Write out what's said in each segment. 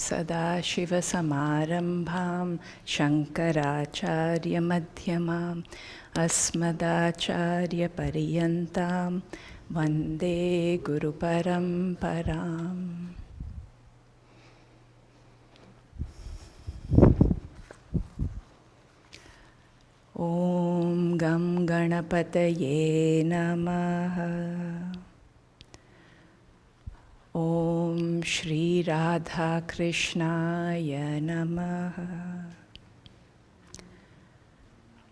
Sadashivasamarambham Shankaracharya Madhyamam Asmadacharya Pariyantam Vande Guru Paramparam. Om Gam Ganapataye Namaha. Om Sri Radha Krishnaya Namaha.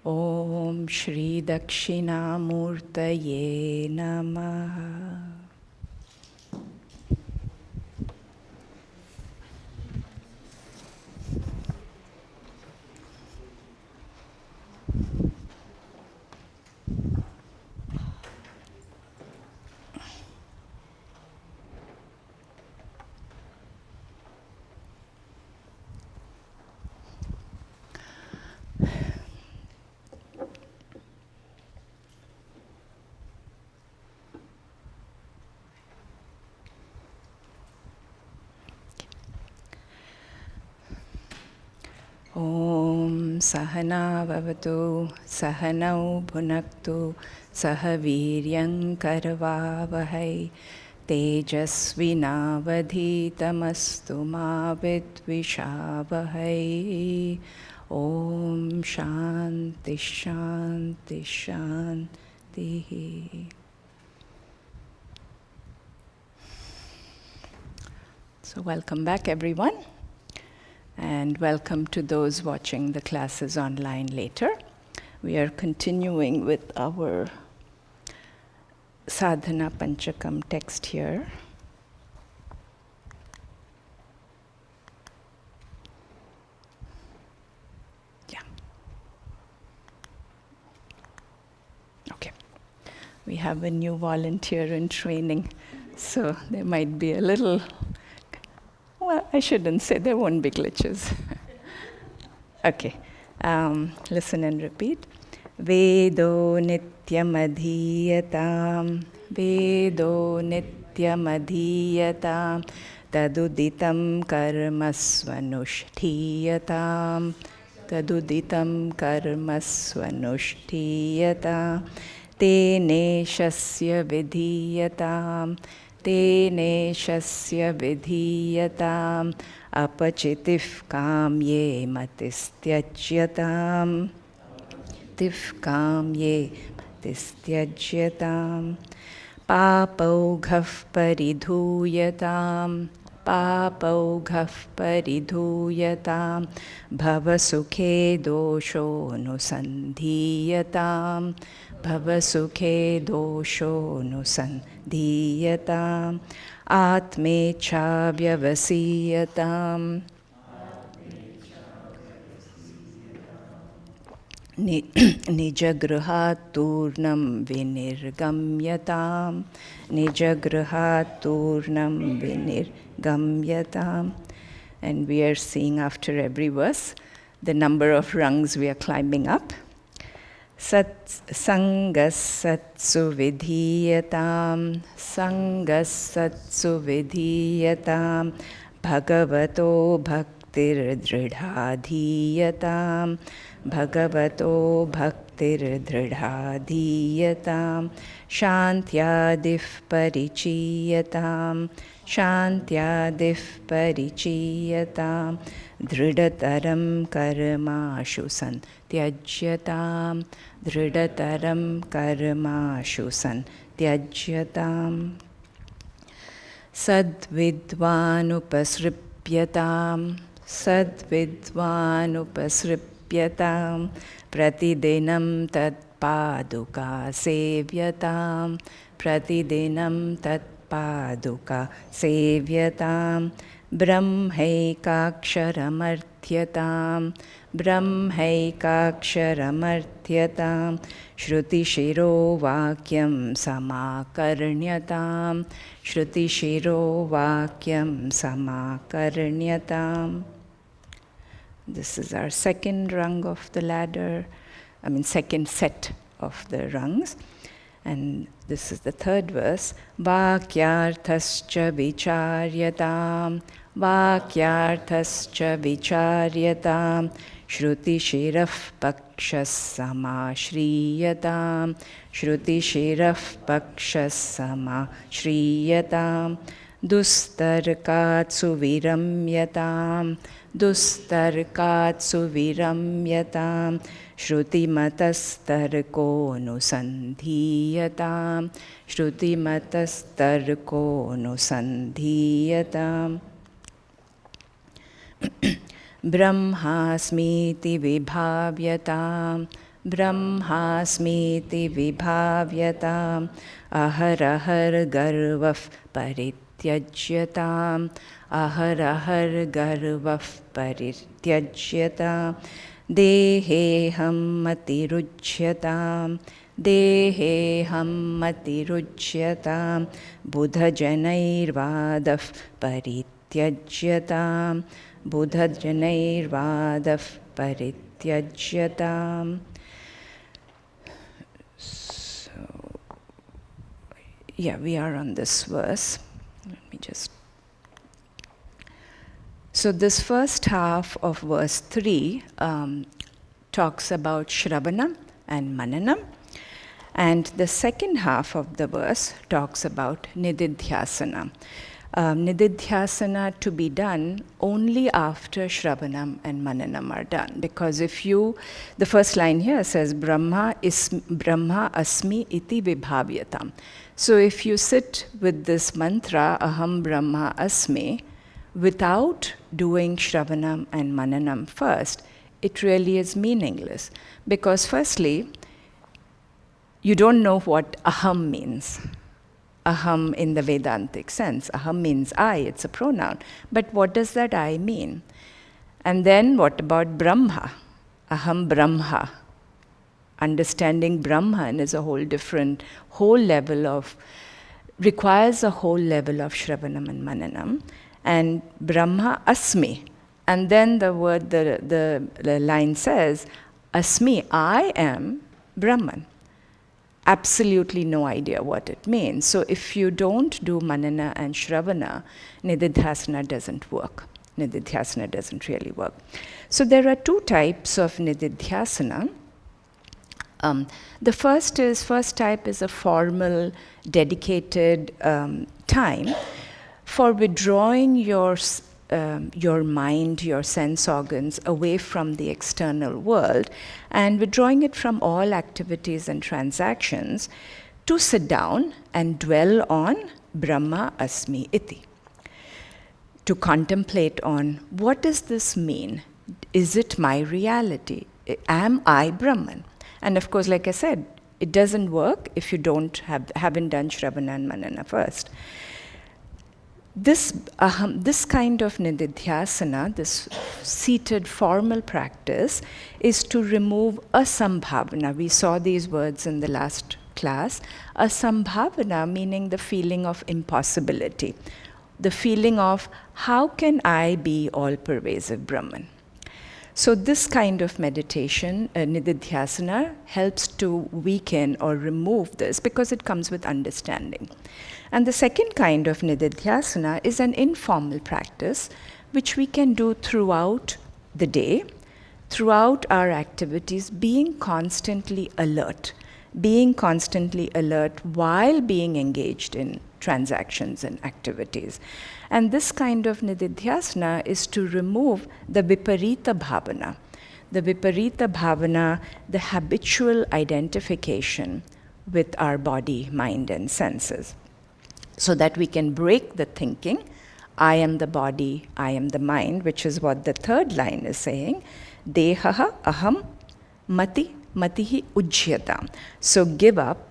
Om Shri Dakshinamurtaye Namaha. Om Sahana Vavatu Sahanau Bhunaktu Sahaviryam Karavavahai Tejasvinavadhitamastu ma vidvishavahai. Om Shanti Shanti Shanti. So welcome back everyone. And welcome to those watching the classes online later. We are continuing with our Sadhana Pancakam text here. Yeah. Okay. We have a new volunteer in training, so there might be a little. Well, I shouldn't say, there won't be glitches. Okay, listen and repeat. Vedo nityam adhiyatam, Vedo nityam adhiyatam, taduditam karma swanushtiyatam, taduditam karma swanushtiyatam, tene shasya vidhiyatam, Tene shasya vidhiyatam apachitif kamye matistyajyatam tif kamye matistyajyatam papaughaf paridhuyatam papaughaf paridhuyatam bhavasukhe dosho nusandhiyatam Bhavasukhe dosho nusandhiyatam Atmecha vyavasiyatam Nijagruhat turnam vinirgamyatam Nijagruhat turnam vinirgamyatam. And we are seeing after every verse the number of rungs we are climbing up. Sangas satsu vidhiyatam, sangas satsu vidhiyatam, bhagavato bhaktir dridhadhiyatam, bhagavato bhaktir dridhadhiyatam, shantyadif parichiyatam, shantyadif parichiyatam, dridataram karmashu santyajyatam, dridataram karmashu santyajyatam, sadvidvanupasripyatam, sadvidvanupasripyatam, pratidinam tatpaduka sevyatam, pratidinam tatpaduka sevyatam, brahmaikaksharamardhyatam, brahmaikaksharamardhyatam, shrutishiro vakyam samakarnyatam, shrutishiro vakyam samakarnyatam. This is our second rung of the ladder, second set of the rungs. And this is the third verse. Vakyarthascha vicharyatam, Vakyarthascha vicharyatam Shruti shiraf pakshas samashriyatam Shruti shiraf pakshas samashriyatam Dustarkat suviramyatam Dustarkat suviramyatam Shruti matastarko nusandhiyatam Shruti matastarko nusandhiyatam Brahmasmiti vibhavyatam Brahmasmiti vibhavyatam Aharahar garvaf parityajyatam Aharahar garvaf parityajyatam Deheham matirujyatam Deheham matirujyatam Buddha janairvadaf parityajyatam Buddha janairvadaf parityajyatam. So, yeah, we are on this verse. Let me just. So this first half of verse 3 talks about Shravana and Mananam. And the second half of the verse talks about Nididhyasana. Nididhyasana to be done only after Shravanam and Mananam are done. Because the first line here says, Brahma asmi iti vibhavyatam. So if you sit with this mantra, Aham Brahma asmi, without doing Shravanam and Mananam first, it really is meaningless. Because firstly, you don't know what Aham means. Aham in the Vedantic sense. Aham means I, it's a pronoun. But what does that I mean? And then what about Brahma? Aham Brahma. Understanding Brahman is a requires a whole level of Shravanam and Mananam. And Brahma Asmi. And then the line says, Asmi, I am Brahman. Absolutely no idea what it means. So if you don't do Manana and Shravana, Nididhyasana doesn't work. Nididhyasana doesn't really work. So there are two types of Nididhyasana. The first type is a formal, dedicated time for withdrawing your mind, your sense organs away from the external world and withdrawing it from all activities and transactions to sit down and dwell on Brahma Asmi Iti. To contemplate on what does this mean? Is it my reality? Am I Brahman? And of course, like I said, it doesn't work if you haven't done Shravana and Manana first. This kind of Nididhyasana, this seated formal practice, is to remove asambhavana. We saw these words in the last class. Asambhavana meaning the feeling of impossibility, the feeling of how can I be all-pervasive Brahman. So this kind of meditation, Nididhyasana, helps to weaken or remove this because it comes with understanding. And the second kind of Nididhyasana is an informal practice which we can do throughout the day, throughout our activities, being constantly alert while being engaged in transactions and activities. And this kind of Nididhyasana is to remove the Viparita Bhavana. The Viparita Bhavana, the habitual identification with our body, mind, and senses, so that we can break the thinking, I am the body, I am the mind, which is what the third line is saying, Dehaha aham matihi ujyatam. So give up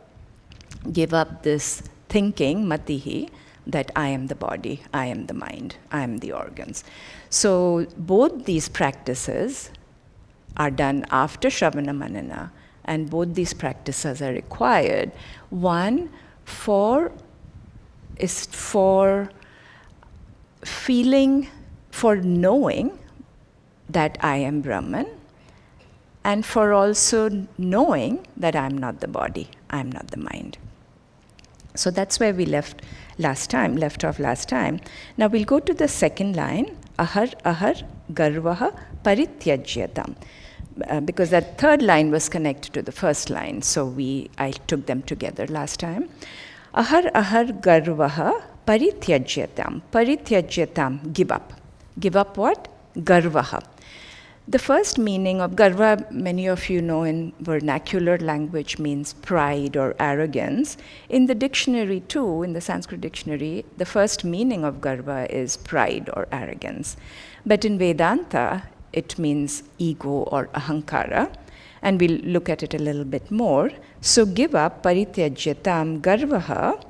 this thinking, matihi, that I am the body, I am the mind, I am the organs. So both these practices are done after Shravana Manana, and both these practices are required. One is for feeling, for knowing that I am Brahman, and for also knowing that I am not the body, I am not the mind. So that's where we left off last time. Now we'll go to the second line, ahar ahar garvaha parityajyatam. Because that third line was connected to the first line, so I took them together last time. Ahar ahar garvaha parityajyatam. Parityajyatam, give up. Give up what? Garvaha. The first meaning of garva, many of you know in vernacular language, means pride or arrogance. In the dictionary too, in the Sanskrit dictionary, the first meaning of garva is pride or arrogance. But in Vedanta, it means ego or ahankara. And we'll look at it a little bit more. So give up, parityajyatam garvaha,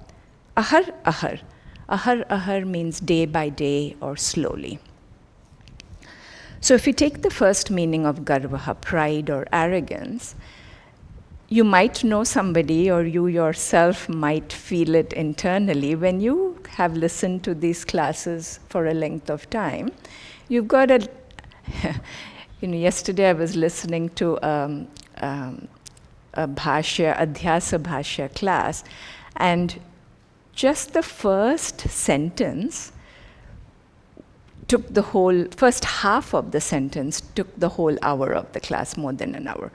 ahar ahar. Ahar ahar means day by day or slowly. So if we take the first meaning of garvaha, pride or arrogance, you might know somebody or you yourself might feel it internally when you have listened to these classes for a length of time. You've got a, yesterday I was listening to a bhashya, adhyasa bhashya class, and just the first sentence took the whole, first half of the sentence took the whole hour of the class, more than an hour.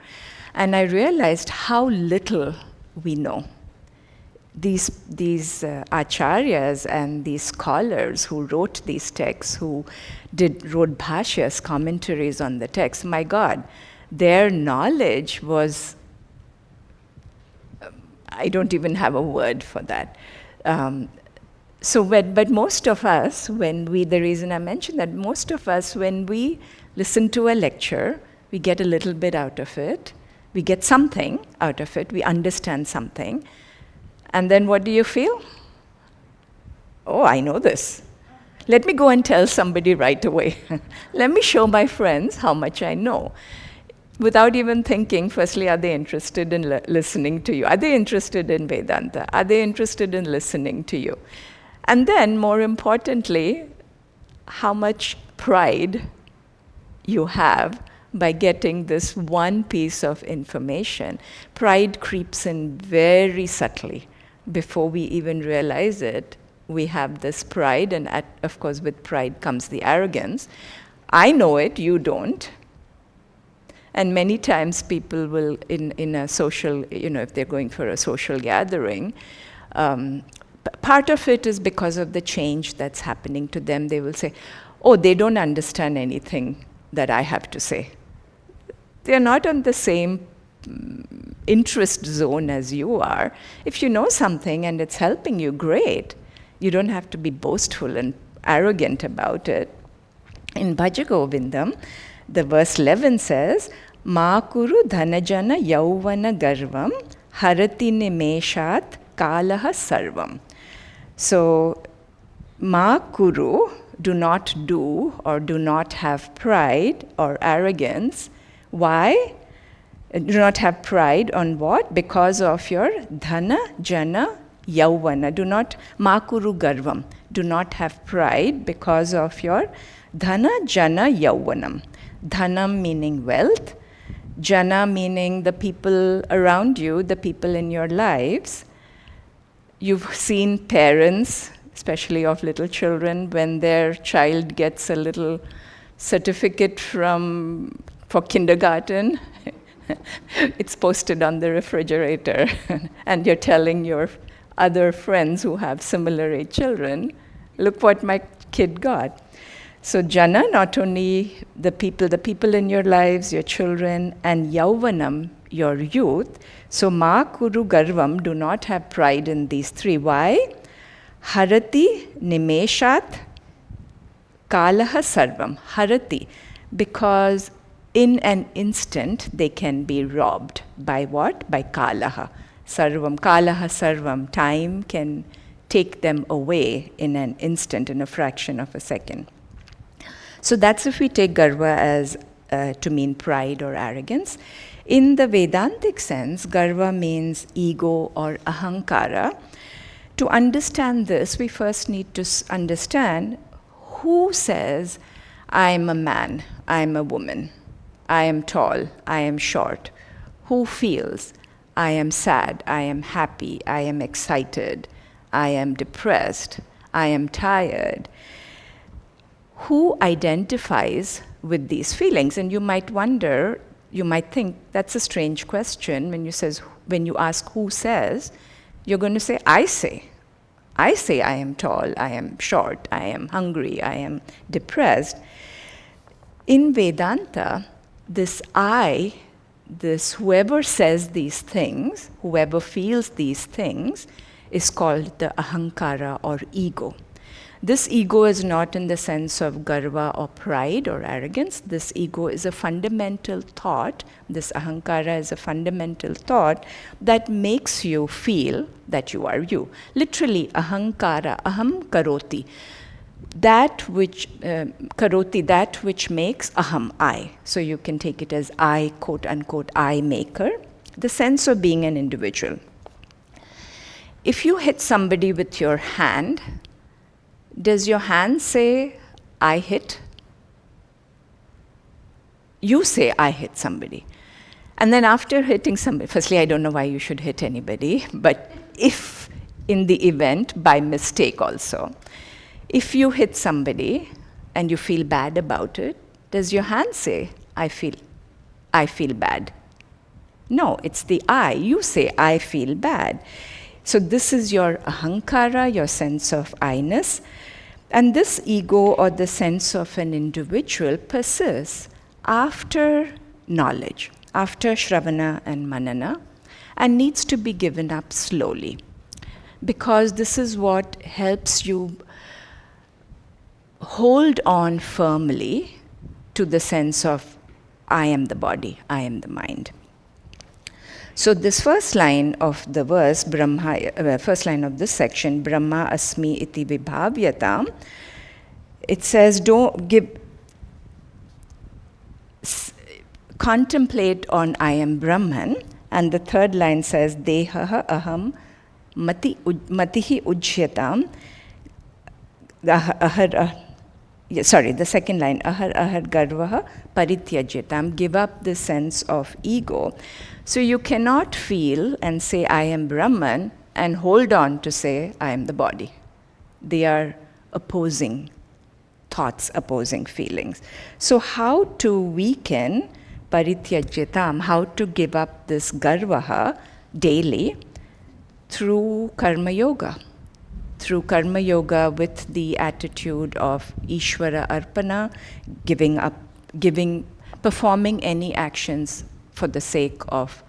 And I realized how little we know. These acharyas and these scholars who wrote these texts, who wrote bhashyas, commentaries on the text, my God, their knowledge was, I don't even have a word for that. But most of us, the reason I mentioned that, most of us, when we listen to a lecture, we get a little bit out of it, we get something out of it, we understand something, and then what do you feel? Oh, I know this. Let me go and tell somebody right away. Let me show my friends how much I know. Without even thinking, firstly, are they interested in listening to you? Are they interested in Vedanta? Are they interested in listening to you? And then, more importantly, how much pride you have by getting this one piece of information. Pride creeps in very subtly. Before we even realize it, we have this pride, and of course with pride comes the arrogance. I know it, you don't. And many times people will, in a social, if they're going for a social gathering, part of it is because of the change that's happening to them. They will say, oh, they don't understand anything that I have to say. They're not on the same interest zone as you are. If you know something and it's helping you, great. You don't have to be boastful and arrogant about it. In Bhaja Govindam, the verse 11 says, Ma kuru dhanajana yauvana garvam harati nimeshat kalaha sarvam. So, ma kuru, do not do or do not have pride or arrogance. Why? Do not have pride on what? Because of your dhana, jana, yauvana. Do not, ma kuru garvam. Do not have pride because of your dhana, jana, yauvanam. Dhanam meaning wealth, jana meaning the people around you, the people in your lives. You've seen parents, especially of little children, when their child gets a little certificate for kindergarten, it's posted on the refrigerator, and you're telling your other friends who have similar age children, look what my kid got. So jana, not only the people in your lives, your children, and yauvanam, your youth. So ma kuru garvam, do not have pride in these three. Why? Harati nimeshat kalaha sarvam. Harati, because in an instant they can be robbed. By what? By kalaha. Sarvam. Kalaha sarvam. Time can take them away in an instant, in a fraction of a second. So that's if we take garva as to mean pride or arrogance. In the Vedantic sense, garva means ego or ahankara. To understand this, we first need to understand who says, I am a man, I am a woman, I am tall, I am short. Who feels, I am sad, I am happy, I am excited, I am depressed, I am tired. Who identifies with these feelings? And you might wonder, you might think that's a strange question when you ask who says, you're going to say, I say. I say I am tall, I am short, I am hungry, I am depressed. In Vedanta, this I, this whoever says these things, whoever feels these things, is called the ahankara or ego. This ego is not in the sense of garva or pride or arrogance. This ego is a fundamental thought. This ahankara is a fundamental thought that makes you feel that you are you. Literally, ahankara, aham karoti. That which karoti, that which makes aham, I. So you can take it as I, quote unquote, I maker. The sense of being an individual. If you hit somebody with your hand, does your hand say, I hit? You say, I hit somebody. And then after hitting somebody, firstly, I don't know why you should hit anybody, but if in the event, by mistake also, if you hit somebody and you feel bad about it, does your hand say, I feel bad? No, it's the I. You say, I feel bad. So this is your ahankara, your sense of I-ness. And this ego or the sense of an individual persists after knowledge, after shravana and manana, and needs to be given up slowly. Because this is what helps you hold on firmly to the sense of I am the body, I am the mind. So this first line of the verse, first line of this section, Brahma asmi iti vibhavyatam, it says, contemplate on I am Brahman. And the third line says, dehaha aham matihi ujyatam. The second line, ahar garvaha parityajatam, give up the sense of ego. So you cannot feel and say, I am Brahman, and hold on to say, I am the body. They are opposing thoughts, opposing feelings. So how to weaken parityajatam, how to give up this garvaha daily? Through karma yoga. Through karma yoga with the attitude of Ishvara Arpana, performing any actions for the sake of,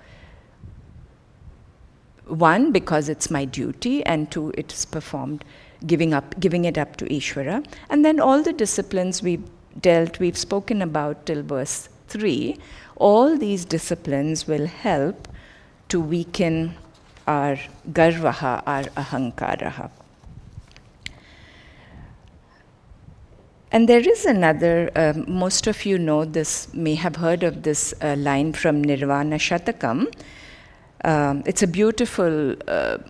one, because it's my duty, and two, it is performed, giving it up to Ishvara. And then all the disciplines we've spoken about till verse 3, all these disciplines will help to weaken our garvaha, our ahankaraha. And there is another, most of you know this, may have heard of this line from Nirvana Shatakam. It's a beautiful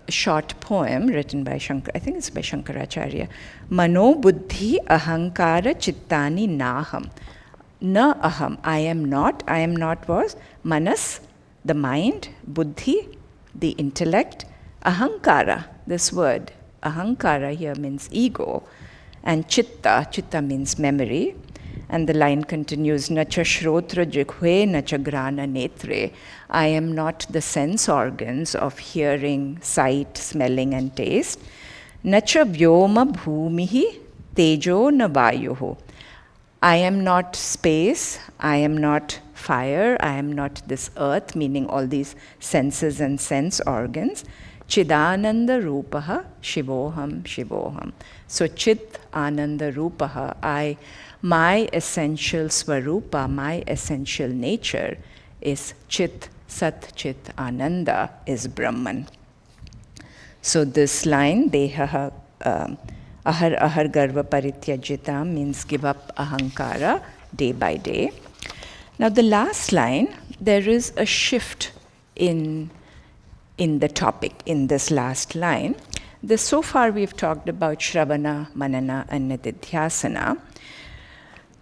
short poem written by I think it's by Shankaracharya. Mano buddhi ahankara chittani naham. Na aham, I am not was manas, the mind, buddhi, the intellect, ahankara, this word, ahankara here means ego, and chitta means memory. And the line continues, Nacha shrotra jighve, nacha grana netre. I am not the sense organs of hearing, sight, smelling, and taste. Nacha vyoma bhumihi tejo na vayuhu. I am not space, I am not fire, I am not this earth, meaning all these senses and sense organs. Chidananda rupaha shivoham shivoham. So chit ananda rupaha, my essential swarupa, my essential nature is chit, sat chit ananda, is Brahman. So this line, dehaha ahar garva parityajita, means give up ahankara day by day. Now the last line, there is a shift in the topic in this last line. So far we've talked about Shravana, Manana, and Nididhyasana.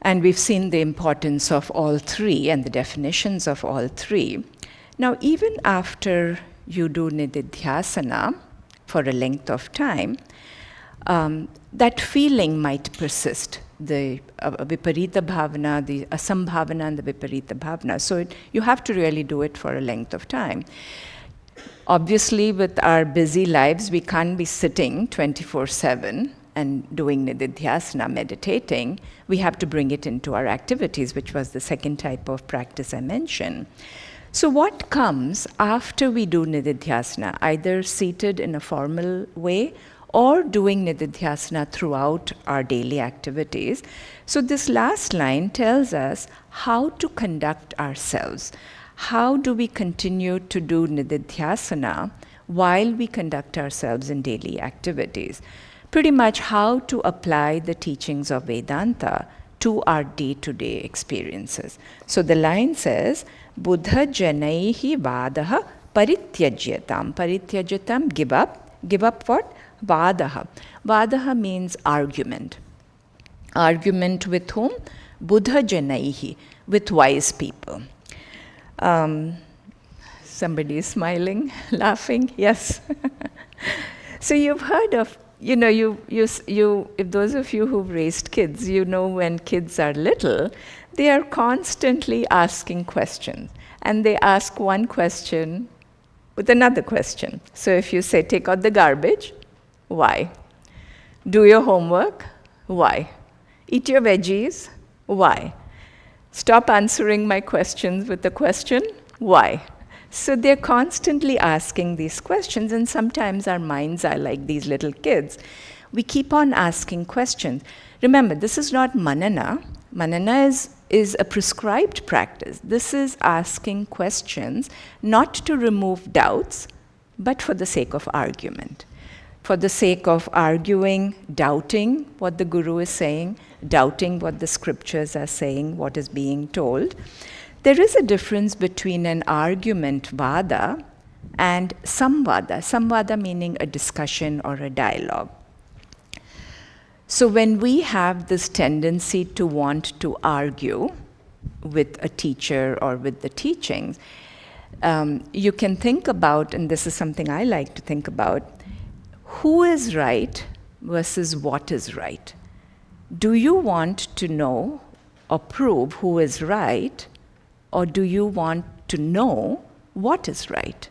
And we've seen the importance of all three and the definitions of all three. Now, even after you do Nididhyasana, for a length of time, that feeling might persist. The viparita bhavana, the asambhavana and the viparita bhavana. So you have to really do it for a length of time. Obviously, with our busy lives, we can't be sitting 24/7 and doing nididhyasana, meditating. We have to bring it into our activities, which was the second type of practice I mentioned. So what comes after we do nididhyasana, either seated in a formal way or doing nididhyasana throughout our daily activities? So this last line tells us how to conduct ourselves. How do we continue to do nididhyasana while we conduct ourselves in daily activities? Pretty much how to apply the teachings of Vedanta to our day-to-day experiences. So the line says, Buddha janaihi vadaha parityajyatam. Parityajyatam, give up. Give up what? Vadaha. Vadaha means argument. Argument with whom? Buddha janaihi, with wise people. Somebody is smiling, laughing. Yes. So you've heard of, if those of you who've raised kids, when kids are little, they are constantly asking questions. And they ask one question with another question. So if you say, take out the garbage, why? Do your homework, why? Eat your veggies, why? Stop answering my questions with a question, why? So they're constantly asking these questions, and sometimes our minds are like these little kids. We keep on asking questions. Remember, this is not manana. Manana is a prescribed practice. This is asking questions not to remove doubts, but for the sake of argument. For the sake of arguing, doubting what the Guru is saying, doubting what the scriptures are saying, what is being told. There is a difference between an argument vada and samvada. Samvada meaning a discussion or a dialogue. So when we have this tendency to want to argue with a teacher or with the teachings, you can think about, and this is something I like to think about, who is right versus what is right. Do you want to know or prove who is right, or do you want to know what is right?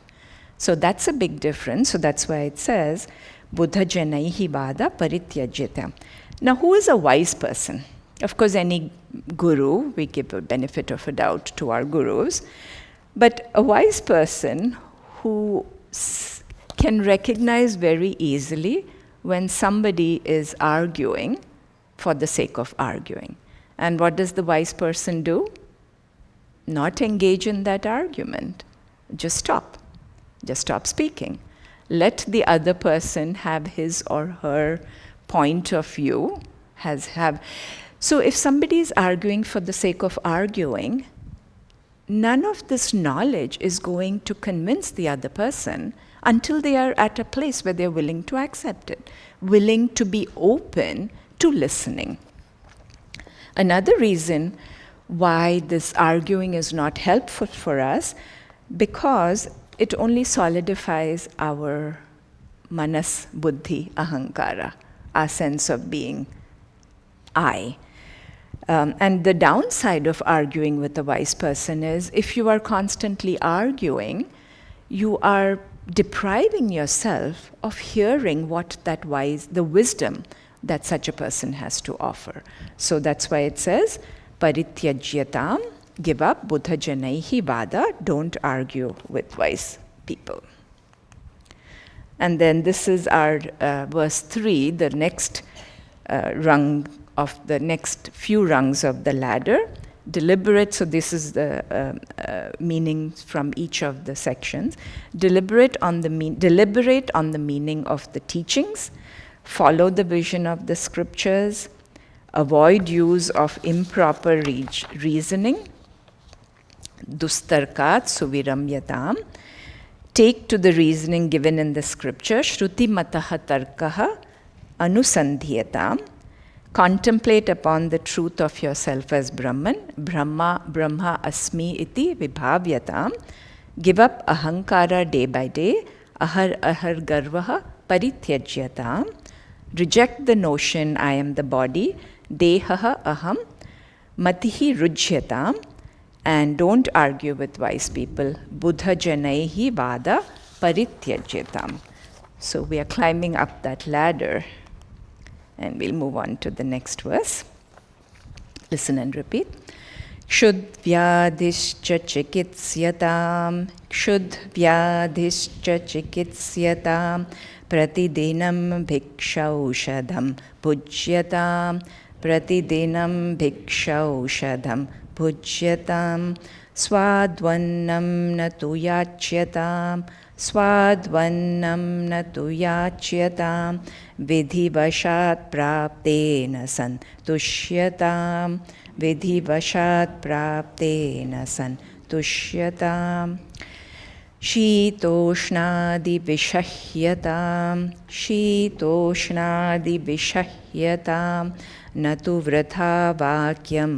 So that's a big difference. So that's why it says, Buddha janaihi vada parityajyata. Now, who is a wise person? Of course, any guru, we give a benefit of a doubt to our gurus, but a wise person who can recognize very easily when somebody is arguing for the sake of arguing. And what does the wise person do? Not engage in that argument. Just stop. Just stop speaking. Let the other person have his or her point of view. So if somebody is arguing for the sake of arguing, none of this knowledge is going to convince the other person until they are at a place where they're willing to accept it, willing to be open to listening. Another reason why this arguing is not helpful for us, because it only solidifies our manas, buddhi, ahankara, our sense of being I. And the downside of arguing with a wise person is, if you are constantly arguing, you are depriving yourself of hearing what the wisdom that such a person has to offer. So that's why it says, parityajyatam, give up, Buddha janaihi vada, don't argue with wise people. And then this is our verse 3, the next rung of the next few rungs of the ladder. Deliberate, so this is the meaning from each of the sections. Deliberate on the meaning of the teachings, follow the vision of the scriptures, avoid use of improper reasoning, dustarkat suviramyatam, take to the reasoning given in the scripture, shruti mataha tarkaha anusandhyatam, contemplate upon the truth of yourself as Brahman, Brahma asmi iti vibhavyatam, give up ahankara day by day, ahar garvaha parithyajyatam. Reject the notion I am the body, dehaha aham, matihi rujyatam, and don't argue with wise people. Buddha janaihi vada parithyajyatam. So we are climbing up that ladder, and we'll move on to the next verse. Listen and repeat. Kshudvyadhischa chikitsyatam, kshudvyadhischa chikitsyatam, pratidinam bhikshaushadham pujyatam, pratidinam bhikshaushadham pujyatam, swadvannam natu yachyatam, swadvannam natu yachyatam, vidhivashat praptena santushyatam, vidhivashat praptena santushyatam. Shitoshnadi vishahyatam, shitoshnadi vishahyatam, natu vritha vakyam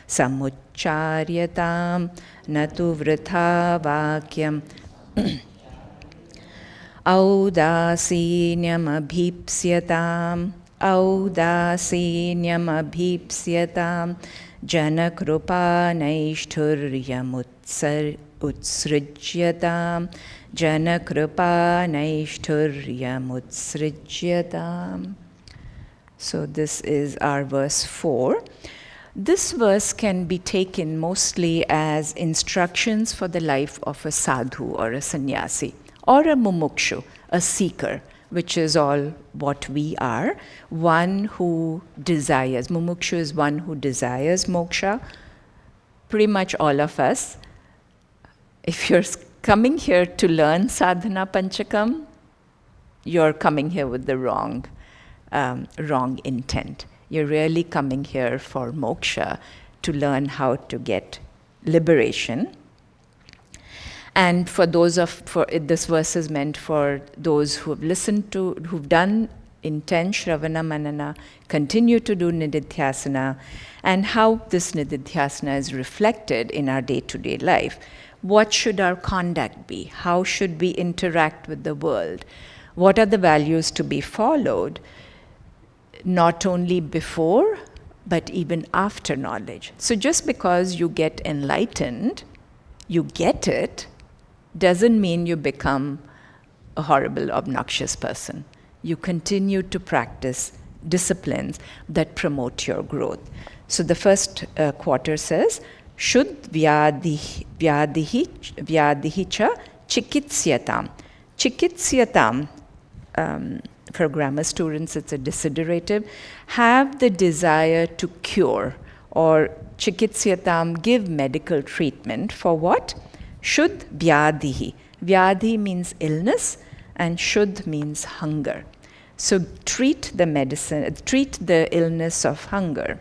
samucharyatam, natu vritha vakyam Audasinyam abhipsyatam, audasinyam abhipsyatam, janakrupa naishturyam utsrijyatam, janakrupa naishturyam utsrijyatam. So this is our verse 4. This verse can be taken mostly as instructions for the life of a sadhu or a sannyasi, or a mumukshu, a seeker, which is all what we are. One who desires, mumukshu is one who desires moksha. Pretty much all of us. If you're coming here to learn sadhana Pancakam, you're coming here with the wrong intent. You're really coming here for moksha, to learn how to get liberation. And this verse is meant for those who have listened to, who've done intense Shravana Manana, continue to do Nididhyasana, and how this Nididhyasana is reflected in our day-to-day life. What should our conduct be? How should we interact with the world? What are the values to be followed, not only before, but even after knowledge? So just because you get enlightened, you get it, doesn't mean you become a horrible, obnoxious person. You continue to practice disciplines that promote your growth. So the first quarter says, Shud vyadihi cha chikitsyatam. Chikitsyatam, for grammar students it's a desiderative, have the desire to cure, or chikitsyatam, give medical treatment for what? Shud vyadihi. Vyadhi means illness, and shud means hunger. So treat the illness of hunger.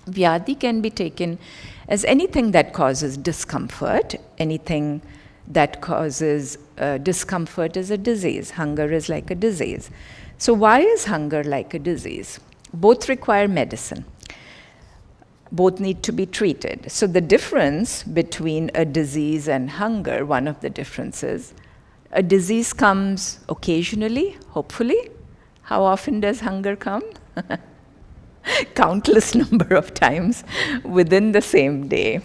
Vyadhi can be taken as anything that causes discomfort. Anything that causes discomfort is a disease. Hunger is like a disease. So why is hunger like a disease? Both require medicine. Both need to be treated. So the difference between a disease and hunger, one of the differences, a disease comes occasionally, hopefully. How often does hunger come? Countless number of times within the same day.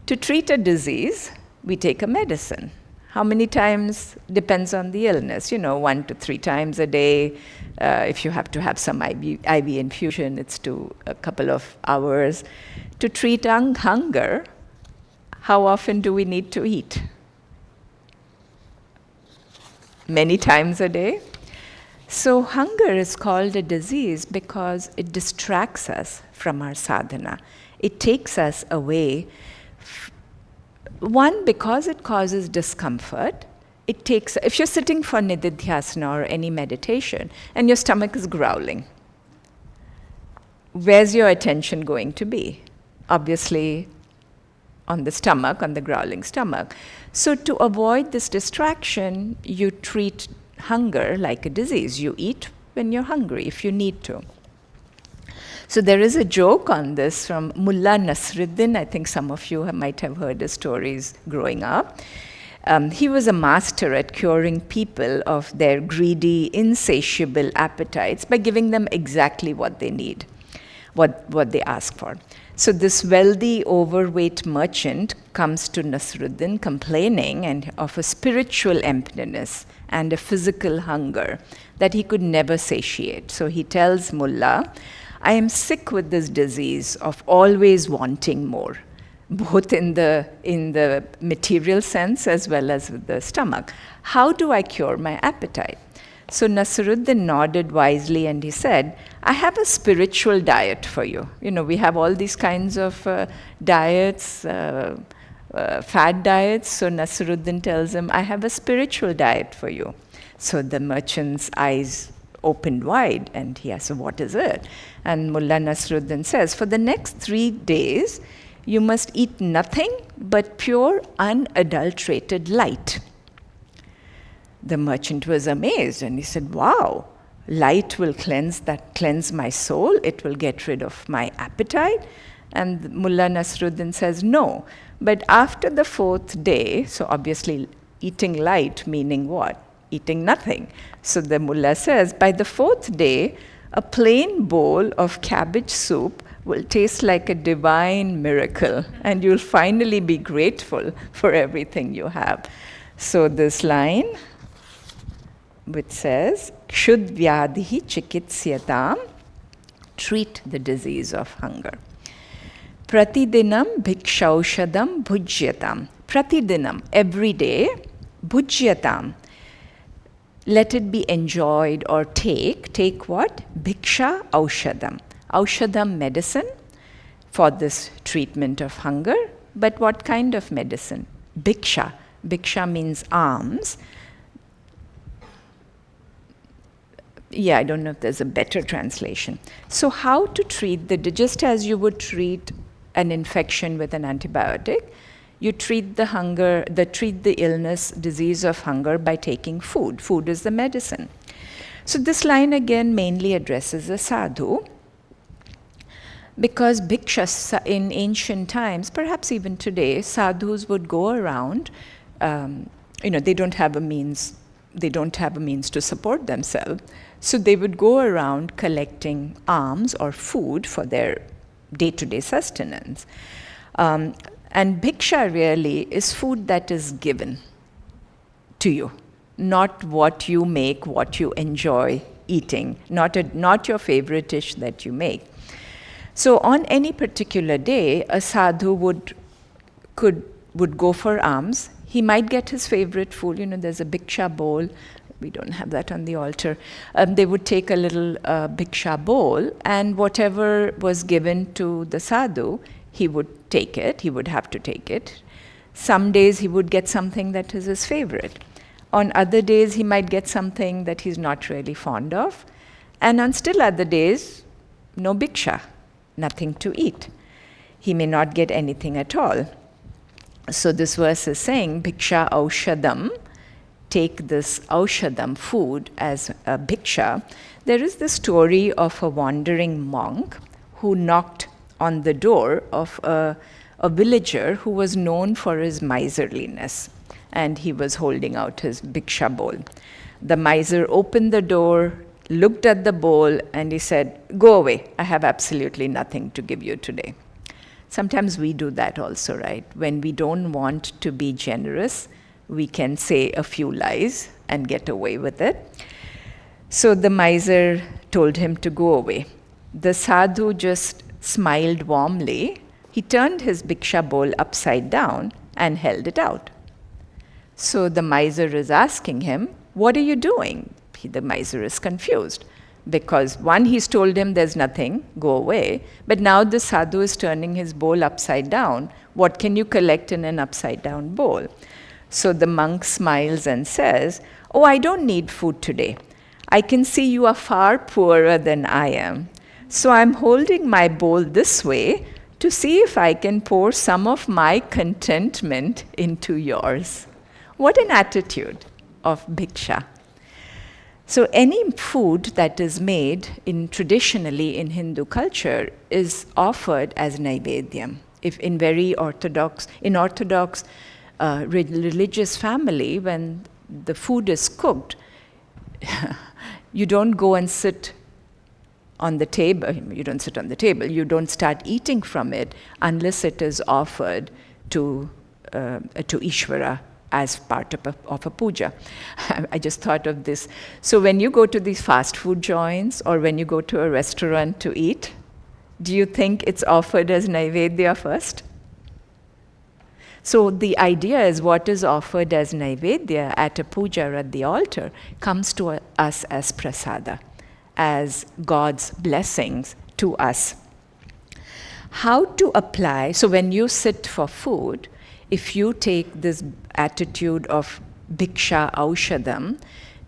To treat a disease, we take a medicine. How many times depends on the illness. 1 to 3 times a day. If you have to have some IV infusion, it's to a couple of hours. To treat hunger, how often do we need to eat? Many times a day. So hunger is called a disease because it distracts us from our sadhana. It takes us away. One, because it causes discomfort. If you're sitting for nididhyasana or any meditation and your stomach is growling, where's your attention going to be? Obviously on the stomach, on the growling stomach. So to avoid this distraction, you treat hunger like a disease. You eat when you're hungry, if you need to. So there is a joke on this from Mullah Nasruddin. I think some of you might have heard his stories growing up. He was a master at curing people of their greedy, insatiable appetites by giving them exactly what they need, what they ask for. So this wealthy, overweight merchant comes to Nasruddin complaining of a spiritual emptiness and a physical hunger that he could never satiate. So he tells Mullah, I am sick with this disease of always wanting more, both in the material sense as well as with the stomach. How do I cure my appetite? So Nasruddin nodded wisely and he said, I have a spiritual diet for you. We have all these kinds of diets, fad diets. So Nasruddin tells him, I have a spiritual diet for you. So the merchant's eyes opened wide and he asked, so what is it? And Mullah Nasruddin says, for the next 3 days, you must eat nothing but pure, unadulterated light. The merchant was amazed and he said, wow, light will cleanse my soul, it will get rid of my appetite. And Mullah Nasruddin says, no, but after the 4th day, so obviously eating light meaning what? Eating nothing. So the mullah says, by the 4th day, a plain bowl of cabbage soup will taste like a divine miracle, and you'll finally be grateful for everything you have. So this line, which says, Kshud vyadhi chikitsyatam, treat the disease of hunger. Pratidinam bhikshaushadam bhujyatam. Pratidinam, every day, bhujyatam. Let it be enjoyed or take. Take what? Bhiksha aushadam. Aushadam, medicine for this treatment of hunger. But what kind of medicine? Bhiksha. Bhiksha means alms. Yeah, I don't know if there's a better translation. So how to treat just as you would treat an infection with an antibiotic, you treat the illness, disease of hunger by taking food. Food is the medicine. So this line again mainly addresses a sadhu, because bhiksha in ancient times, perhaps even today, sadhus would go around, they don't have a means to support themselves. So they would go around collecting alms or food for their day-to-day sustenance. And bhiksha really is food that is given to you, not what you make, what you enjoy eating, not your favorite dish that you make. So on any particular day, a sadhu would go for alms. He might get his favorite food. There's a bhiksha bowl. We don't have that on the altar. They would take a little bhiksha bowl, and whatever was given to the sadhu, he would take it. He would have to take it. Some days he would get something that is his favorite. On other days, he might get something that he's not really fond of. And on still other days, no bhiksha, nothing to eat. He may not get anything at all. So this verse is saying, bhiksha aushadam, take this aushadam, food, as a bhiksha. There is the story of a wandering monk who knocked on the door of a villager who was known for his miserliness, and he was holding out his bhiksha bowl. The miser opened the door, looked at the bowl, and he said, go away, I have absolutely nothing to give you today. Sometimes we do that also, right? When we don't want to be generous, we can say a few lies and get away with it. So the miser told him to go away. The sadhu just smiled warmly. He turned his bhiksha bowl upside down and held it out. So the miser is asking him, what are you doing? The miser is confused because one, he's told him there's nothing, go away. But now the sadhu is turning his bowl upside down. What can you collect in an upside down bowl? So the monk smiles and says, oh, I don't need food today. I can see you are far poorer than I am. So I'm holding my bowl this way to see if I can pour some of my contentment into yours. What an attitude of bhiksha. So any food that is made traditionally in Hindu culture is offered as naivedyam. If in Orthodox religious family, when the food is cooked, you don't go and sit on the table. You don't sit on the table. You don't start eating from it unless it is offered to Ishvara as part of a puja. I just thought of this. So when you go to these fast food joints or when you go to a restaurant to eat, do you think it's offered as Naivedya first? So the idea is what is offered as Naivedya at a puja or at the altar comes to us as prasada, as God's blessings to us. How to apply, so when you sit for food, if you take this attitude of bhiksha aushadam,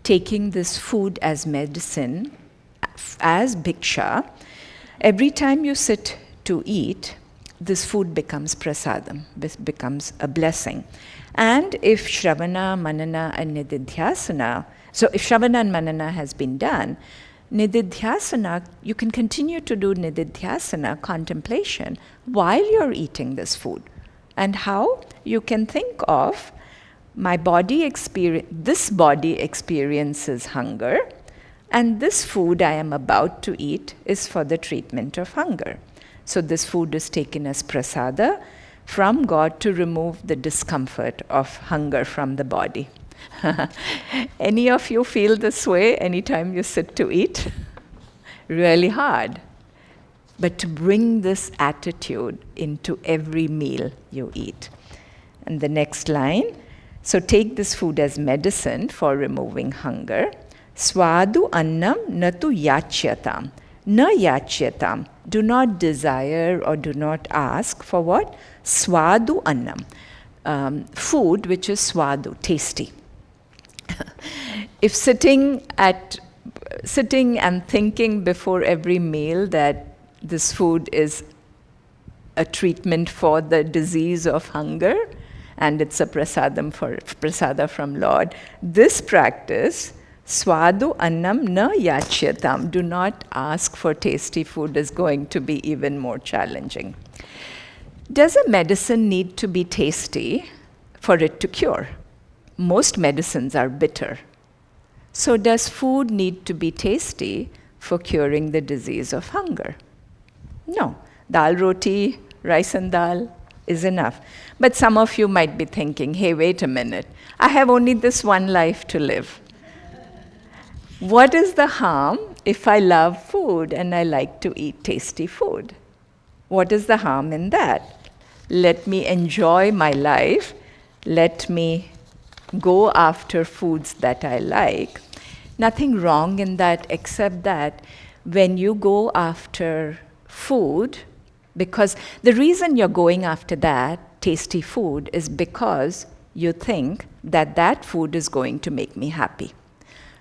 taking this food as medicine, as bhiksha, every time you sit to eat, this food becomes prasadam, becomes a blessing. And if Shravana, Manana and Nididhyasana, so if Shravana and Manana has been done, Nididhyasana, you can continue to do Nididhyasana, contemplation, while you're eating this food. And how? You can think of this body experiences hunger, and this food I am about to eat is for the treatment of hunger. So this food is taken as prasada from God to remove the discomfort of hunger from the body. Any of you feel this way anytime you sit to eat? Really hard. But to bring this attitude into every meal you eat. And the next line, so take this food as medicine for removing hunger. Swadu annam natu yachyatam. Na yachyatam. Do not desire or do not ask for what? Swadu annam. Food which is swadu, tasty. If sitting and thinking before every meal that this food is a treatment for the disease of hunger and it's a prasada from Lord, this practice, swadu annam na yachyatam, do not ask for tasty food, is going to be even more challenging. Does a medicine need to be tasty for it to cure? Most medicines are bitter. So does food need to be tasty for curing the disease of hunger? No. Dal roti, rice and dal is enough. But some of you might be thinking, hey, wait a minute. I have only this one life to live. What is the harm if I love food and I like to eat tasty food? What is the harm in that? Let me enjoy my life. Let me go after foods that I like. Nothing wrong in that, except that when you go after food, because the reason you're going after that tasty food is because you think that that food is going to make me happy.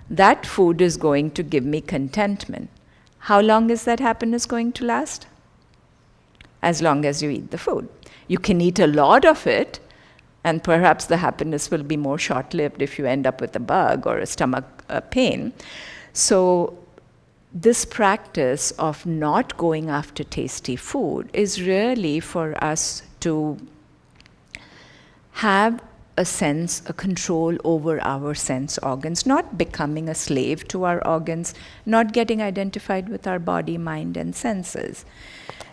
That food is going to give me contentment. How long is that happiness going to last? As long as you eat the food. You can eat a lot of it, and perhaps the happiness will be more short-lived if you end up with a bug or a stomach pain. So this practice of not going after tasty food is really for us to have a control over our sense organs, not becoming a slave to our organs, not getting identified with our body, mind, and senses.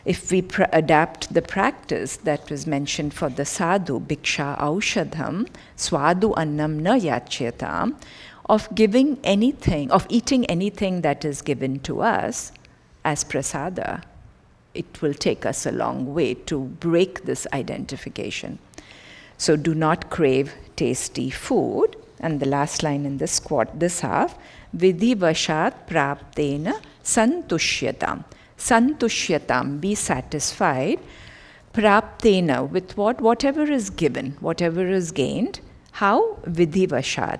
If we adapt the practice that was mentioned for the sadhu, bhiksha aushadham, swadu annam na yachyatam, of giving anything, of eating anything that is given to us as prasada, it will take us a long way to break this identification. So do not crave tasty food. And the last line in this half, vidhi vashat praptena santushyatam. Santushyatam, be satisfied. Praptena, with what? Whatever is given, whatever is gained. How? Vidhi vashat.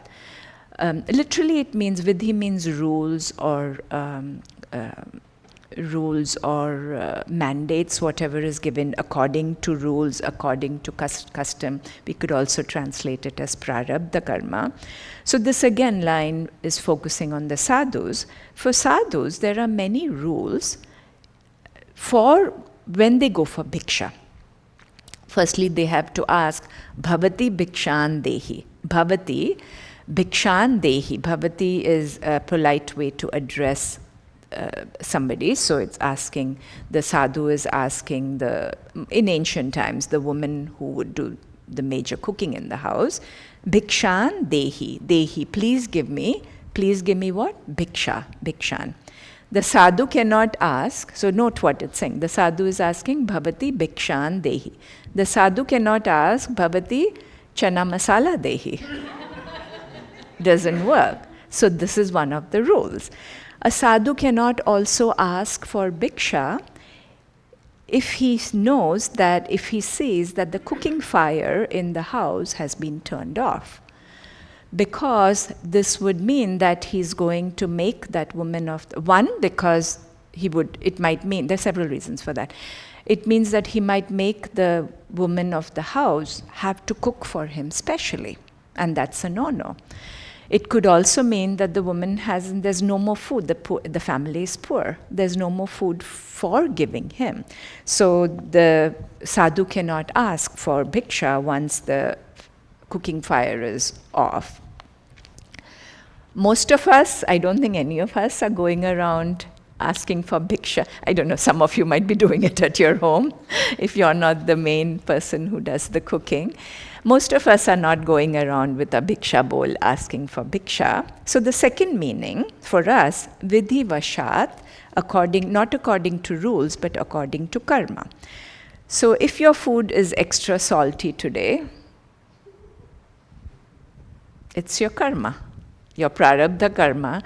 Literally it means, vidhi means rules or mandates, whatever is given according to rules, according to custom. We could also translate it as prarabdha karma. So this again line is focusing on the sadhus. For sadhus, there are many rules for when they go for bhiksha. Firstly, they have to ask, Bhavati Bhikshan Dehi. Bhavati Bhikshan Dehi. Bhavati is a polite way to address somebody. So it's asking, the sadhu is asking in ancient times, the woman who would do the major cooking in the house, Bhikshan Dehi. Dehi, please give me what? Bhiksha, Bhikshan. The sadhu cannot ask, so note what it's saying. The sadhu is asking, Bhavati Bhikshan Dehi. The sadhu cannot ask, Bhavati Chana Masala Dehi. Doesn't work. So this is one of the rules. A sadhu cannot also ask for bhiksha if he knows that, if he sees that the cooking fire in the house has been turned off. Because this would mean that he's going to make that woman of because it might mean, there are several reasons for that. It means that he might make the woman of the house have to cook for him specially, and that's a no-no. It could also mean that the woman there's no more food, the family is poor, there's no more food for giving him. So the sadhu cannot ask for bhiksha once the cooking fire is off. Most of us, I don't think any of us, are going around asking for bhiksha. I don't know, some of you might be doing it at your home if you're not the main person who does the cooking. Most of us are not going around with a bhiksha bowl asking for bhiksha. So the second meaning for us, vidhi vashat, not according to rules, but according to karma. So if your food is extra salty today, it's your karma, your prarabdha karma.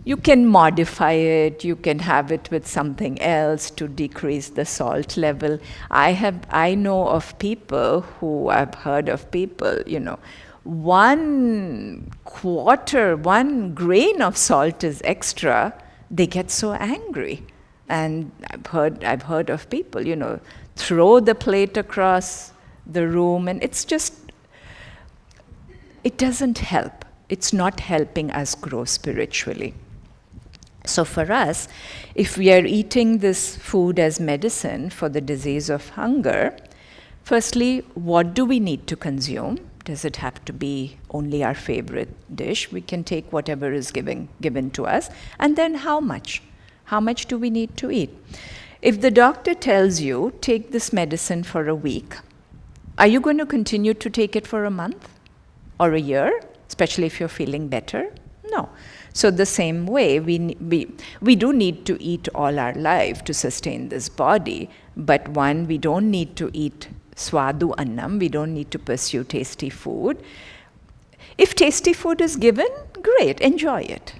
You can modify it, you can have it with something else to decrease the salt level. I know of people who, I've heard of people, 1 grain of salt is extra, they get so angry. And I've heard of people, throw the plate across the room, and it doesn't help. It's not helping us grow spiritually. So for us, if we are eating this food as medicine for the disease of hunger, firstly, what do we need to consume? Does it have to be only our favorite dish? We can take whatever is given to us. And then how much? How much do we need to eat? If the doctor tells you, take this medicine for a week, are you going to continue to take it for a month or a year, especially if you're feeling better? No. So the same way, we do need to eat all our life to sustain this body, but we don't need to eat swadu annam, we don't need to pursue tasty food. If tasty food is given, great, enjoy it.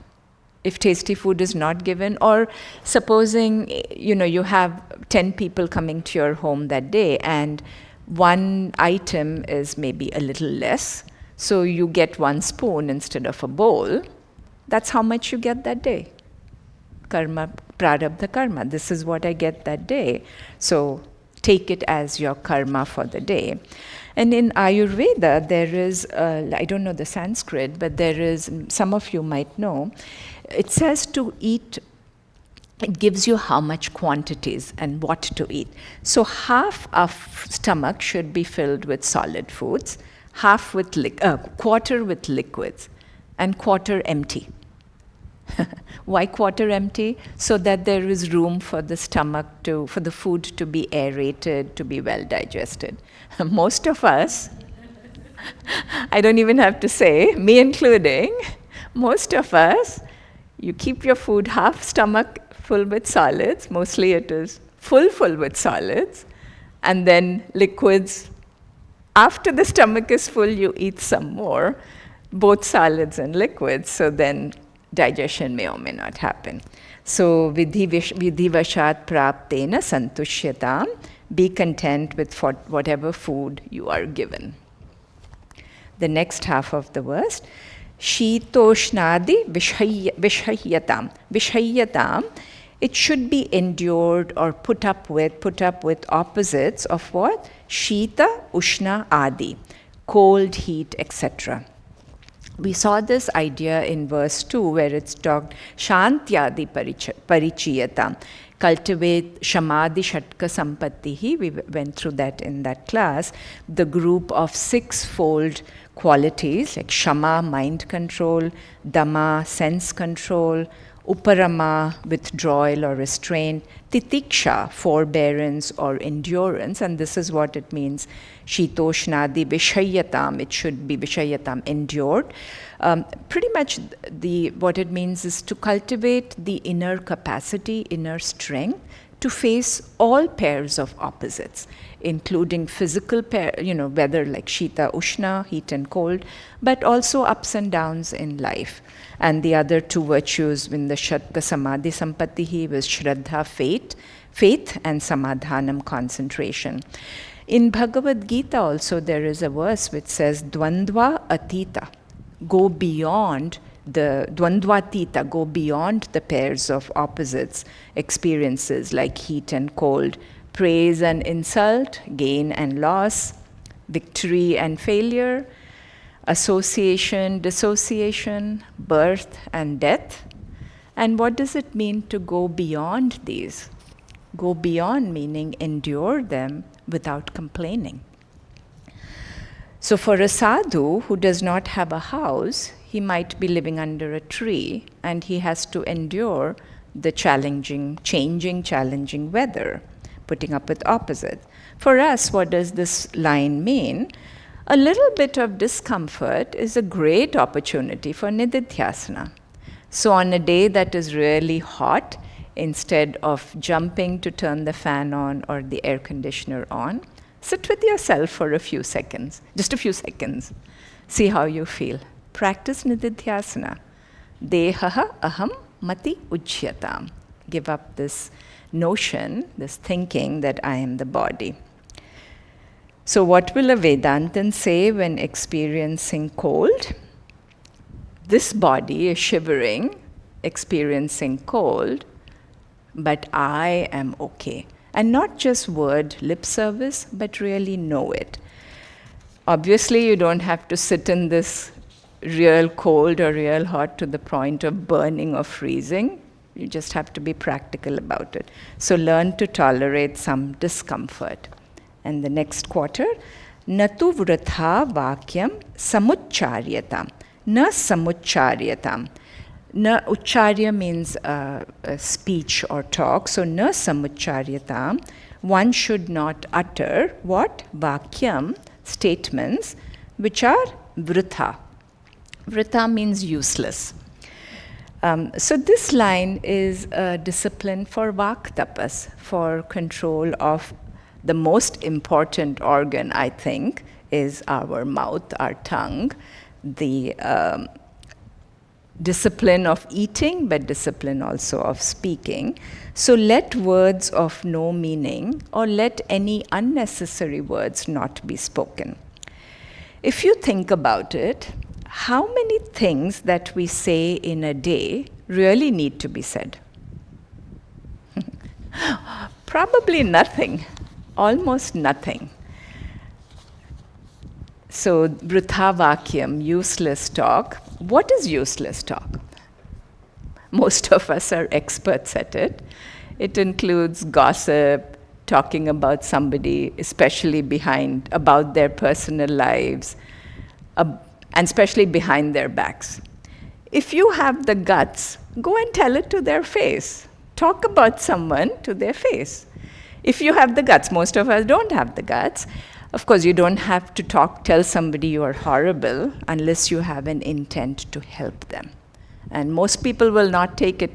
If tasty food is not given, or supposing you have 10 people coming to your home that day and one item is maybe a little less, so you get 1 spoon instead of a bowl, that's how much you get that day. Karma, prarabdha karma. This is what I get that day. So take it as your karma for the day. And in Ayurveda, there is, I don't know the Sanskrit, but there is, some of you might know, it says to eat, it gives you how much quantities and what to eat. So half of stomach should be filled with solid foods, quarter with liquids, and quarter empty. Why quarter empty? So that there is room for the stomach for the food to be aerated, to be well digested. Most of us, I don't even have to say, me including, most of us, you keep your food half stomach full with solids, mostly it is full with solids, and then liquids. After the stomach is full, you eat some more, both solids and liquids, so then digestion may or may not happen. So vidhi vashat praptena santushyatam, be content with whatever food you are given. The next half of the verse, shitoshnadi vishayyatam. Vishayyatam, it should be endured or put up with opposites of what? Shita, ushna, adi, cold, heat, etc. We saw this idea in verse 2 where it's talked Shantyadi parichiyatam. cultivate Shamadhi Shatka Sampattihi. We went through that in that class. The group of 6-fold qualities like Shama, mind control, Dhamma, sense control, Uparama, withdrawal or restraint, Titiksha, forbearance or endurance, and this is what it means, Shitoshnadi Vishayatam, it should be Vishayatam, endured. Pretty much what it means is to cultivate the inner capacity, inner strength, to face all pairs of opposites, including physical weather like Shita, Ushna, heat and cold, but also ups and downs in life. And the other 2 virtues in the Shatka Samadhi Sampattihi was Shraddha, faith, and Samadhanam, concentration. In Bhagavad Gita also there is a verse which says, Dvandva Atita, go beyond the Dvandvatita, go beyond the pairs of opposites, experiences like heat and cold, praise and insult, gain and loss, victory and failure, association, dissociation, birth and death. And what does it mean to go beyond these? Go beyond meaning endure them without complaining. So for a sadhu who does not have a house, he might be living under a tree and he has to endure the challenging weather, putting up with opposites. For us, what does this line mean? A little bit of discomfort is a great opportunity for nididhyasana. So on a day that is really hot, instead of jumping to turn the fan on or the air conditioner on, sit with yourself for a few seconds, just a few seconds. See how you feel. Practice nididhyasana. Dehaha aham mati ujyatam. Give up this notion, this thinking that I am the body. So what will a Vedantin say when experiencing cold? This body is shivering, experiencing cold, but I am okay. And not just word lip service, but really know it. Obviously, you don't have to sit in this real cold or real hot to the point of burning or freezing. You just have to be practical about it. So learn to tolerate some discomfort. And the next quarter, Natu vritha vakyam samucharyatam. Na samucharyatam. Na ucharya means a speech or talk. So na samucharyatam. One should not utter what? Vakyam, statements, which are vritha. Vritha means useless. So this line is a discipline for vak tapas, for control of the most important organ, I think, is our mouth, our tongue. The discipline of eating, but discipline also of speaking. So let words of no meaning or let any unnecessary words not be spoken. If you think about it, how many things that we say in a day really need to be said? Probably nothing, almost nothing. So, vritha vakyam, useless talk. What is useless talk? Most of us are experts at it. It includes gossip, talking about somebody, especially about their personal lives, and especially behind their backs. If you have the guts, go and tell it to their face. Talk about someone to their face. If you have the guts, most of us don't have the guts. Of course, you don't have to tell somebody you are horrible unless you have an intent to help them. And most people will not take it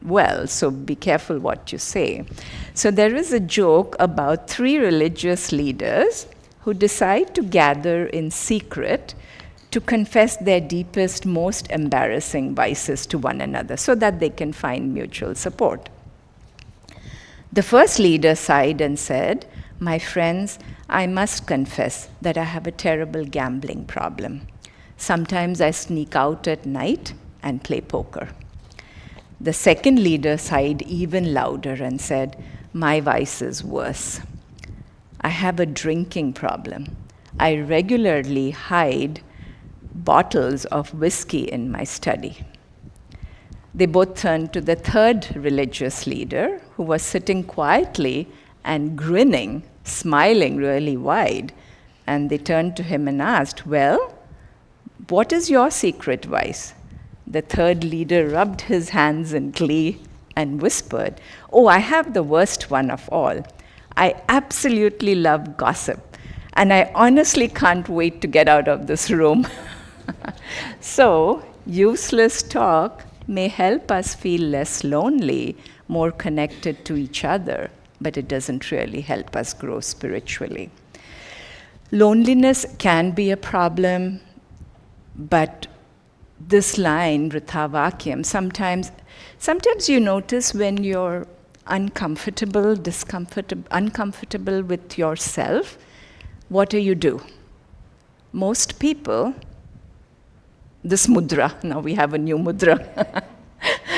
well, so be careful what you say. So there is a joke about 3 religious leaders who decide to gather in secret to confess their deepest, most embarrassing vices to one another so that they can find mutual support. The first leader sighed and said, "My friends, I must confess that I have a terrible gambling problem. Sometimes I sneak out at night and play poker." The second leader sighed even louder and said, "My vice is worse. I have a drinking problem. I regularly hide bottles of whiskey in my study." They both turned to the third religious leader, who was sitting quietly and grinning, smiling really wide. And they turned to him and asked, "Well, what is your secret vice?" The third leader rubbed his hands in glee and whispered, "Oh, I have the worst one of all. I absolutely love gossip, and I honestly can't wait to get out of this room." So, useless talk may help us feel less lonely, more connected to each other, but it doesn't really help us grow spiritually. Loneliness can be a problem, but this line, Vritha Vakyam, sometimes you notice when you're uncomfortable with yourself, what do? Most people, this mudra, now we have a new mudra,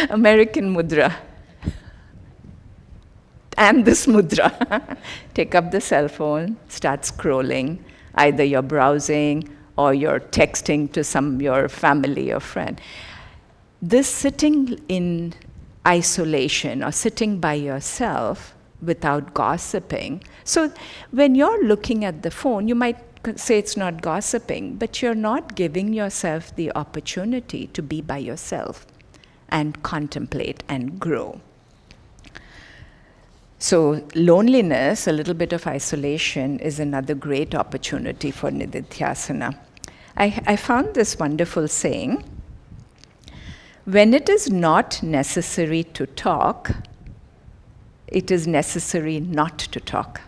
American mudra, and this mudra. Take up the cell phone, start scrolling. Either you're browsing or you're texting to your family or friend. This sitting in isolation or sitting by yourself without gossiping. So when you're looking at the phone, you might say it's not gossiping, but you're not giving yourself the opportunity to be by yourself and contemplate and grow. So loneliness, a little bit of isolation, is another great opportunity for nididhyasana. I found this wonderful saying: when it is not necessary to talk, it is necessary not to talk.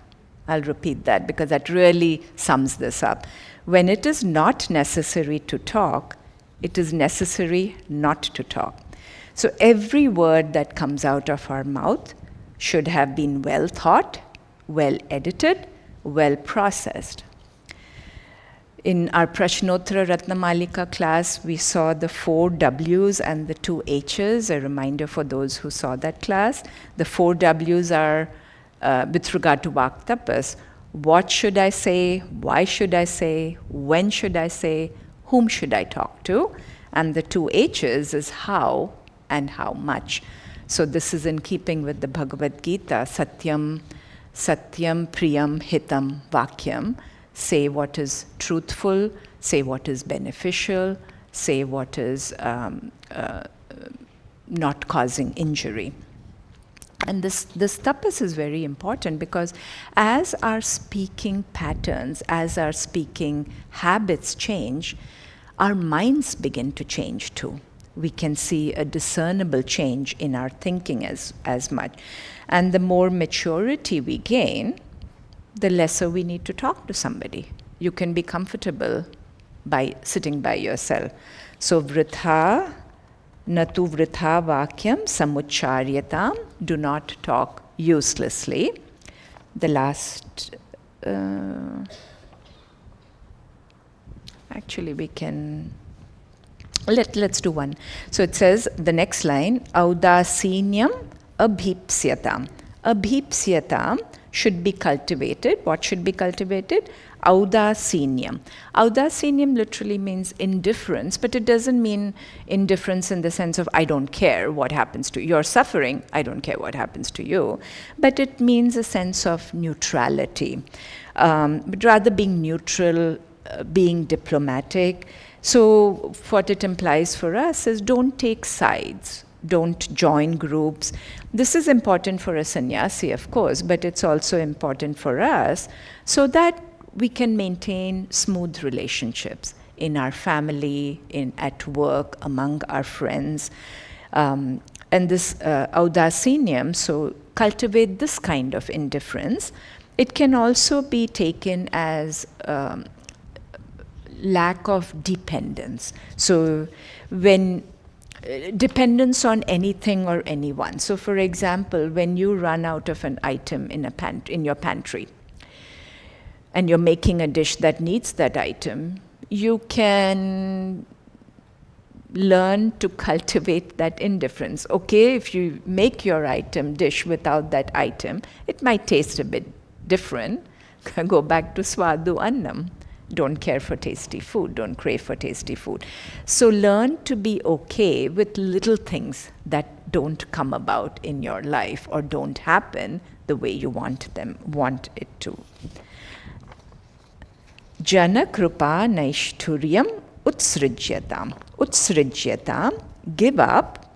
I'll repeat that because that really sums this up. When it is not necessary to talk, it is necessary not to talk. So every word that comes out of our mouth should have been well thought, well edited, well processed. In our Prashnottara Ratnamalika class, we saw the 4 W's and the 2 H's, a reminder for those who saw that class. The 4 W's are, with regard to Vak Tapas, what should I say, why should I say, when should I say, whom should I talk to? And the 2 H's is how and how much. So this is in keeping with the Bhagavad Gita, Satyam, Satyam, Priyam, Hitam, Vakyam. Say what is truthful, say what is beneficial, say what is not causing injury. And this tapas is very important because as our speaking patterns, as our speaking habits change, our minds begin to change too. We can see a discernible change in our thinking as much. And the more maturity we gain, the lesser we need to talk to somebody. You can be comfortable by sitting by yourself. So vritha, natu vritha vakyam samucharyatam, do not talk uselessly. The last, actually we can, let's do one. So it says, the next line, audasinyam abhipsyatam. Abhipsyatam should be cultivated. What should be cultivated? Audasinyam. Audasinyam literally means indifference, but it doesn't mean indifference in the sense of I don't care what happens to you. You're suffering, I don't care what happens to you. But it means a sense of neutrality. But rather being neutral, being diplomatic. So what it implies for us is don't take sides. Don't join groups. This is important for a sannyasi, of course, but it's also important for us so that we can maintain smooth relationships in our family, at work, among our friends. And this audasinyam, so cultivate this kind of indifference. It can also be taken as lack of dependence. So when dependence on anything or anyone. So for example, when you run out of an item in your pantry and you're making a dish that needs that item, you can learn to cultivate that indifference. Okay, if you make your dish without that item, it might taste a bit different. Go back to swadu annam. don't care for tasty food, don't crave for tasty food. So learn to be okay with little things that don't come about in your life or don't happen the way you want it to. Jana krupa naishturyam utsrijyatam. Utsrijyatam, give up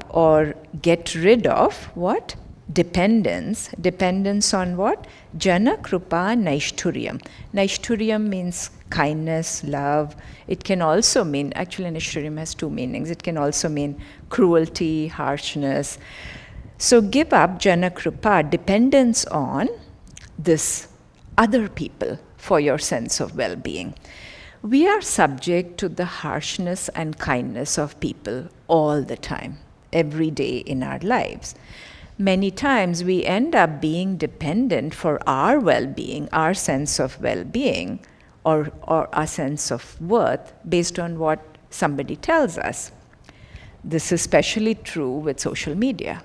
or get rid of what? Dependence. Dependence on what? Jana krupa naishturyam. Naishturyam means kindness, love. It can also mean, actually naishturyam has two meanings. It can also mean cruelty, harshness. So give up jana krupa, dependence on this other people for your sense of well-being. We are subject to the harshness and kindness of people all the time, every day in our lives. Many times we end up being dependent for our well-being, our sense of well-being, or our sense of worth based on what somebody tells us. This is especially true with social media.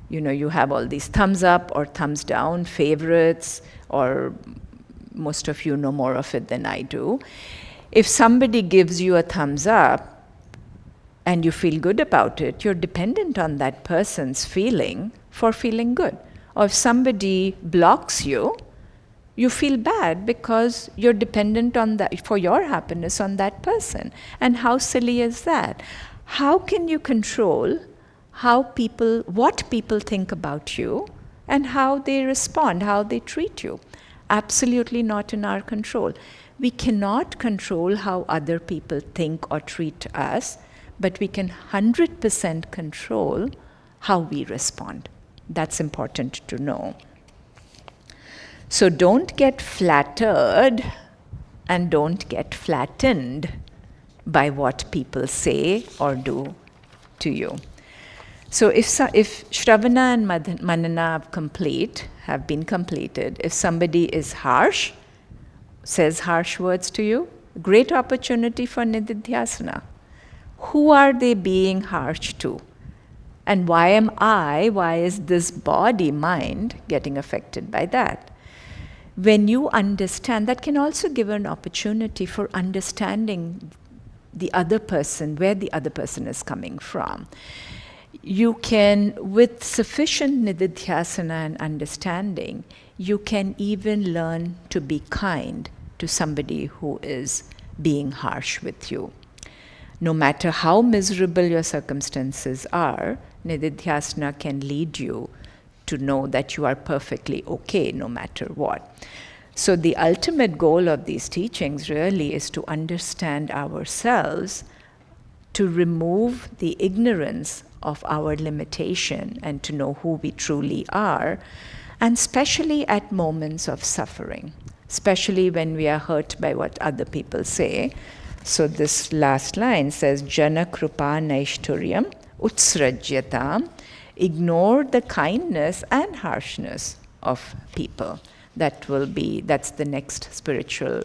You know, you have all these thumbs up or thumbs down, favorites, or most of you know more of it than I do. If somebody gives you a thumbs up and you feel good about it, you're dependent on that person's feeling for feeling good. Or if somebody blocks you, you feel bad because you're dependent on that for your happiness on that person. And how silly is that? How can you control what people think about you and how they respond, how they treat you? Absolutely not in our control. We cannot control how other people think or treat us, but we can 100% control how we respond. That's important to know. So don't get flattered and don't get flattened by what people say or do to you. So if Shravana and Manana have been completed, if somebody is harsh, says harsh words to you, great opportunity for nididhyasana. Who are they being harsh to? And why is this body, mind, getting affected by that? When you understand, that can also give an opportunity for understanding the other person, where the other person is coming from. You can, with sufficient nididhyasana and understanding, you can even learn to be kind to somebody who is being harsh with you. No matter how miserable your circumstances are, nididhyasana can lead you to know that you are perfectly okay no matter what. So the ultimate goal of these teachings really is to understand ourselves, to remove the ignorance of our limitation and to know who we truly are, and especially at moments of suffering, especially when we are hurt by what other people say. So this last line says, Jana krupa naishturyam utsrajyatam. Ignore the kindness and harshness of people. That's the next spiritual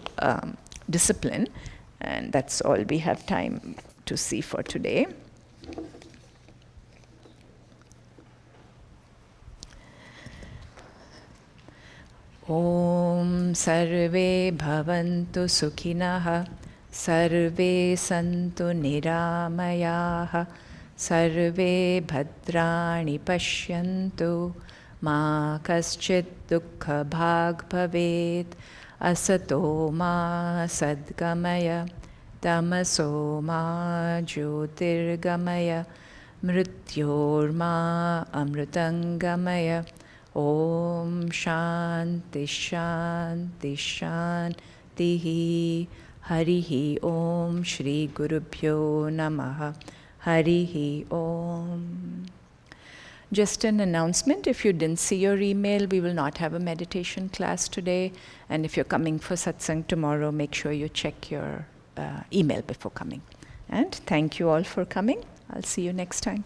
discipline, and that's all we have time to see for today. Om sarve bhavantu sukhinah, sarve santu niramayah, sarve bhadrani pashyantu, ma kaschit dukkha bhag bhavet, asato ma sadgamaya, tamaso ma jyotirgamaya, mrityor ma amrutangamaya. Om Shanti Shanti Shanti. Harihi Om Shri Gurubhyo Namaha. Harihi Om. Just an announcement, if you didn't see your email, we will not have a meditation class today. And if you're coming for satsang tomorrow, make sure you check your email before coming. And thank you all for coming. I'll see you next time.